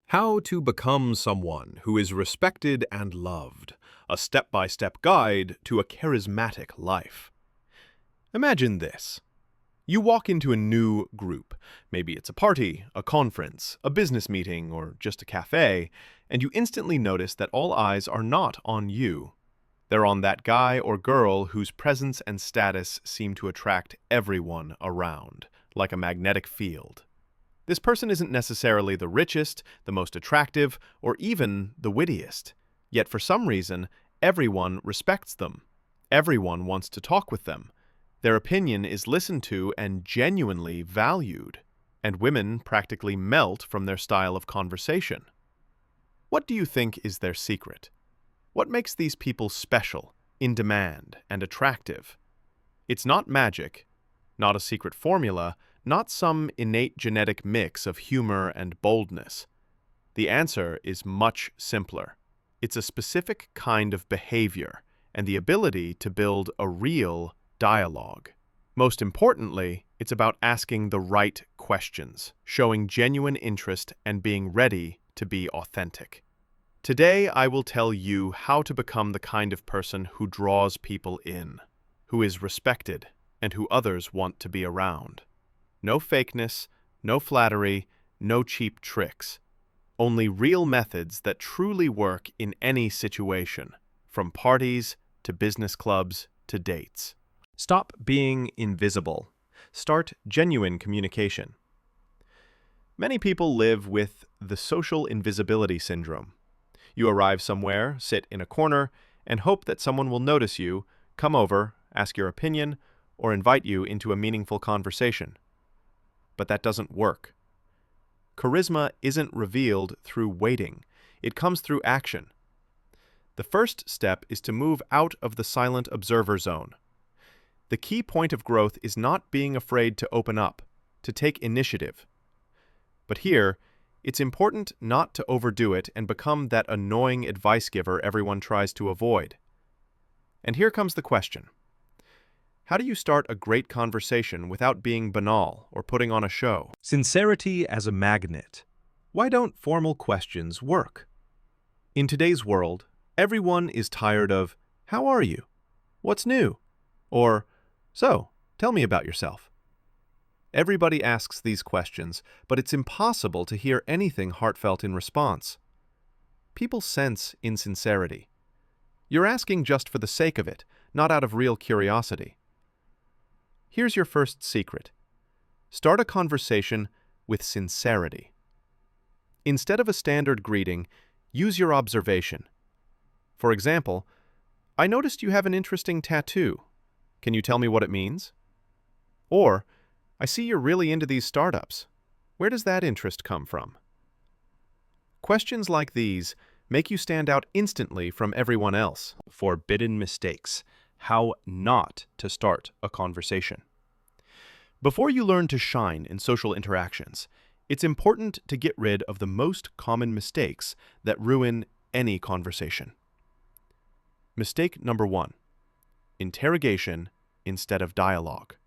How to become someone who is respected and loved, a step-by-step guide to a charismatic life. Imagine this. You walk into a new group. Maybe it's a party, a conference, a business meeting, or just a cafe, and you instantly notice that all eyes are not on you. They're on that guy or girl whose presence and status seem to attract everyone around, like a magnetic field. This person isn't necessarily the richest, the most attractive, or even the wittiest. Yet for some reason, everyone respects them. Everyone wants to talk with them. Their opinion is listened to and genuinely valued. And women practically melt from their style of conversation. What do you think is their secret? What makes these people special, in demand, and attractive? It's not magic, not a secret formula, not some innate genetic mix of humor and boldness. The answer is much simpler. It's a specific kind of behavior and the ability to build a real dialogue. Most importantly, it's about asking the right questions, showing genuine interest, and being ready to be authentic. Today, I will tell you how to become the kind of person who draws people in, who is respected, and who others want to be around. No fakeness, no flattery, no cheap tricks. Only real methods that truly work in any situation, from parties to business clubs to dates. Stop being invisible. Start genuine communication. Many people live with the social invisibility syndrome. You arrive somewhere, sit in a corner, and hope that someone will notice you, come over, ask your opinion, or invite you into a meaningful conversation. But that doesn't work. Charisma isn't revealed through waiting. It comes through action. The first step is to move out of the silent observer zone. The key point of growth is not being afraid to open up, to take initiative. But here, it's important not to overdo it and become that annoying advice giver everyone tries to avoid. And here comes the question. How do you start a great conversation without being banal or putting on a show? Sincerity as a magnet. Why don't formal questions work? In today's world, everyone is tired of, "How are you? What's new?" Or, "So, tell me about yourself." Everybody asks these questions, but it's impossible to hear anything heartfelt in response. People sense insincerity. You're asking just for the sake of it, not out of real curiosity. Here's your first secret. Start a conversation with sincerity. Instead of a standard greeting, use your observation. For example, "I noticed you have an interesting tattoo. Can you tell me what it means?" Or, "I see you're really into these startups. Where does that interest come from?" Questions like these make you stand out instantly from everyone else. Forbidden mistakes. How not to start a conversation. Before you learn to shine in social interactions, it's important to get rid of the most common mistakes that ruin any conversation. Mistake number 1. Interrogation instead of dialogue.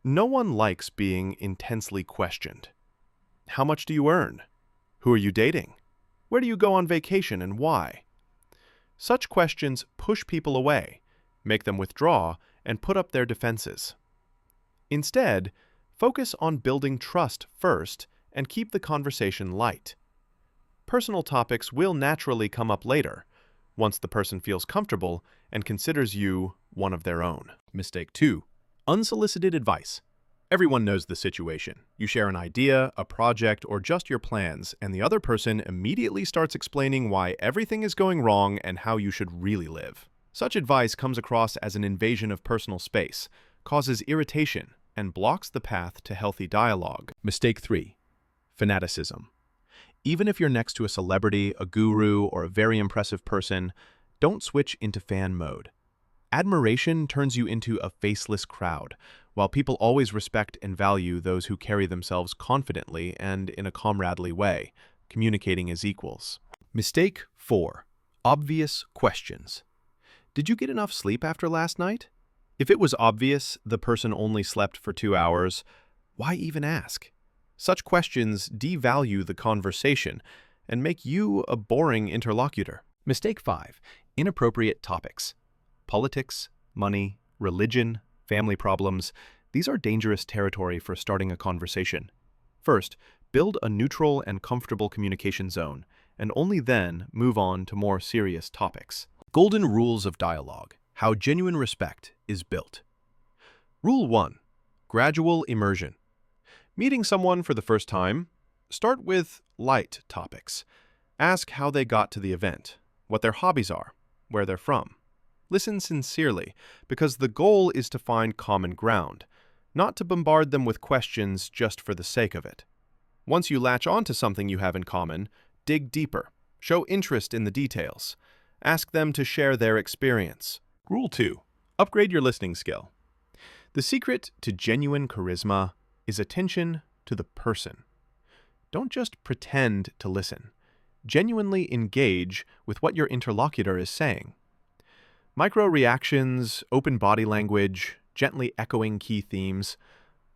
No one likes being intensely questioned. How much do you earn? Who are you dating? Where do you go on vacation and why? Such questions push people away, make them withdraw, and put up their defenses. Instead, focus on building trust first and keep the conversation light. Personal topics will naturally come up later, once the person feels comfortable and considers you one of their own. Mistake 2. Unsolicited advice. Everyone knows the situation. You share an idea, a project, or just your plans, and the other person immediately starts explaining why everything is going wrong and how you should really live. Such advice comes across as an invasion of personal space, causes irritation, and blocks the path to healthy dialogue. Mistake 3. Fanaticism. Even if you're next to a celebrity, a guru, or a very impressive person, don't switch into fan mode. Admiration turns you into a faceless crowd, while people always respect and value those who carry themselves confidently and in a comradely way, communicating as equals. Mistake 4. Obvious questions. Did you get enough sleep after last night? If it was obvious the person only slept for 2 hours, why even ask? Such questions devalue the conversation and make you a boring interlocutor. Mistake 5. Inappropriate topics. Politics, money, religion, family problems. These are dangerous territory for starting a conversation. First, build a neutral and comfortable communication zone, and only then move on to more serious topics. Golden rules of dialogue. How genuine respect is built. Rule 1. Gradual immersion. Meeting someone for the first time, start with light topics. Ask how they got to the event, what their hobbies are, where they're from. Listen sincerely, because the goal is to find common ground, not to bombard them with questions just for the sake of it. Once you latch onto something you have in common, dig deeper. Show interest in the details. Ask them to share their experience. Rule 2. Upgrade your listening skill. The secret to genuine charisma is attention to the person. Don't just pretend to listen. Genuinely engage with what your interlocutor is saying. Micro-reactions, open body language, gently echoing key themes,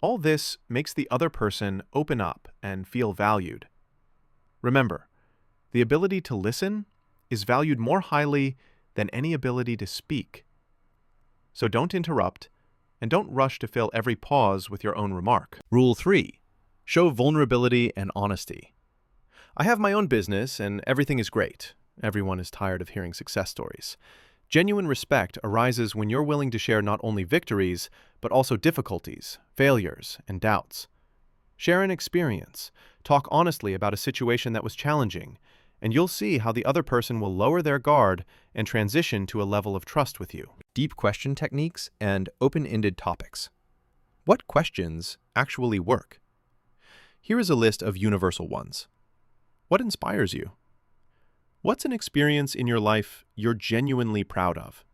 all this makes the other person open up and feel valued. Remember, the ability to listen is valued more highly than any ability to speak. So don't interrupt, and don't rush to fill every pause with your own remark. Rule 3. Show vulnerability and honesty. I have my own business, and everything is great. Everyone is tired of hearing success stories. Genuine respect arises when you're willing to share not only victories, but also difficulties, failures, and doubts. Share an experience. Talk honestly about a situation that was challenging, and you'll see how the other person will lower their guard and transition to a level of trust with you. Deep question techniques and open-ended topics. What questions actually work? Here is a list of universal ones. What inspires you? What's an experience in your life you're genuinely proud of?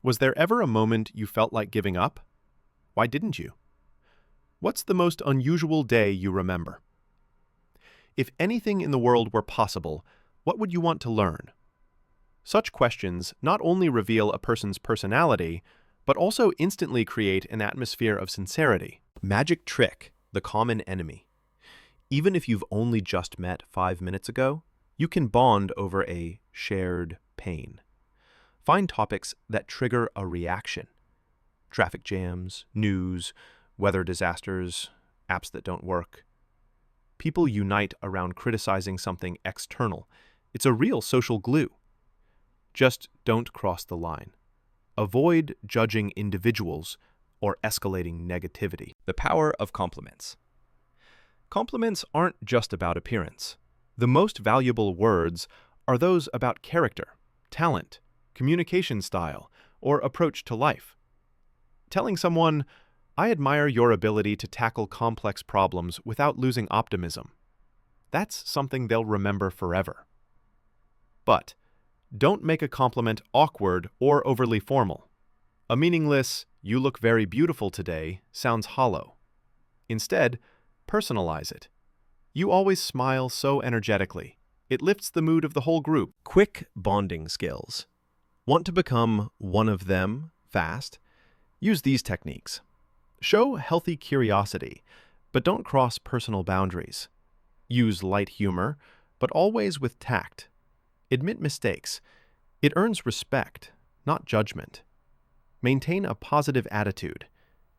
Was there ever a moment you felt like giving up? Why didn't you? What's the most unusual day you remember? If anything in the world were possible, what would you want to learn? Such questions not only reveal a person's personality, but also instantly create an atmosphere of sincerity. Magic trick, the common enemy. Even if you've only just met 5 minutes ago, you can bond over a shared pain. Find topics that trigger a reaction. Traffic jams, news, weather disasters, apps that don't work. People unite around criticizing something external. It's a real social glue. Just don't cross the line. Avoid judging individuals or escalating negativity. The power of compliments. Compliments aren't just about appearance. The most valuable words are those about character, talent, communication style, or approach to life. Telling someone, "I admire your ability to tackle complex problems without losing optimism," that's something they'll remember forever. But don't make a compliment awkward or overly formal. A meaningless, "you look very beautiful today," sounds hollow. Instead, personalize it. You always smile so energetically. It lifts the mood of the whole group. Quick bonding skills. Want to become one of them fast? Use these techniques. Show healthy curiosity, but don't cross personal boundaries. Use light humor, but always with tact. Admit mistakes. It earns respect, not judgment. Maintain a positive attitude.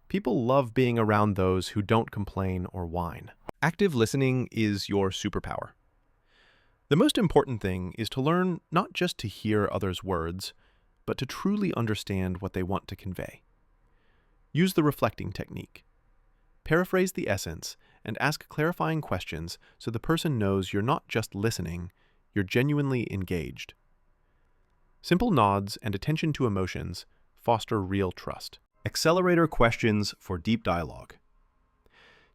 People love being around those who don't complain or whine. Active listening is your superpower. The most important thing is to learn not just to hear others' words, but to truly understand what they want to convey. Use the reflecting technique. Paraphrase the essence and ask clarifying questions so the person knows you're not just listening, you're genuinely engaged. Simple nods and attention to emotions foster real trust. Accelerator questions for deep dialogue.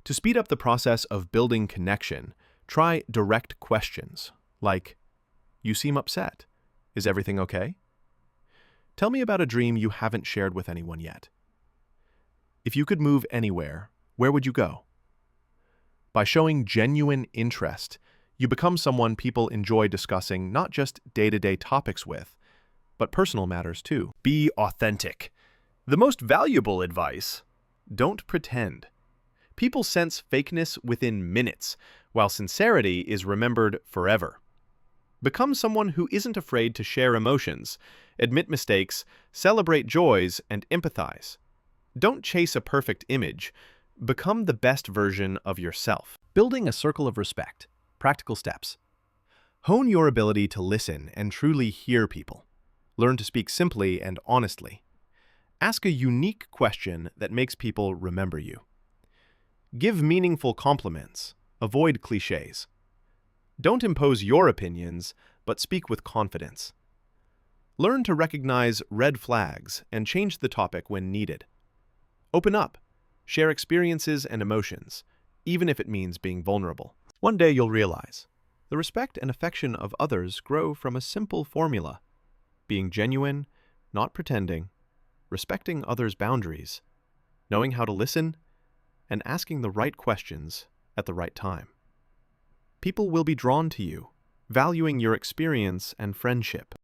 To speed up the process of building connection, try direct questions like, "You seem upset. Is everything okay? Tell me about a dream you haven't shared with anyone yet. If you could move anywhere, where would you go?" By showing genuine interest, you become someone people enjoy discussing not just day-to-day topics with, but personal matters too. Be authentic. The most valuable advice: don't pretend. People sense fakeness within minutes, while sincerity is remembered forever. Become someone who isn't afraid to share emotions, admit mistakes, celebrate joys, and empathize. Don't chase a perfect image. Become the best version of yourself. Building a circle of respect. Practical steps. Hone your ability to listen and truly hear people. Learn to speak simply and honestly. Ask a unique question that makes people remember you. Give meaningful compliments. Avoid clichés. Don't impose your opinions, but speak with confidence. Learn to recognize red flags and change the topic when needed. Open up. Share experiences and emotions, even if it means being vulnerable. One day you'll realize the respect and affection of others grow from a simple formula: being genuine, not pretending, respecting others' boundaries, knowing how to listen, and asking the right questions at the right time. People will be drawn to you, valuing your experience and friendship.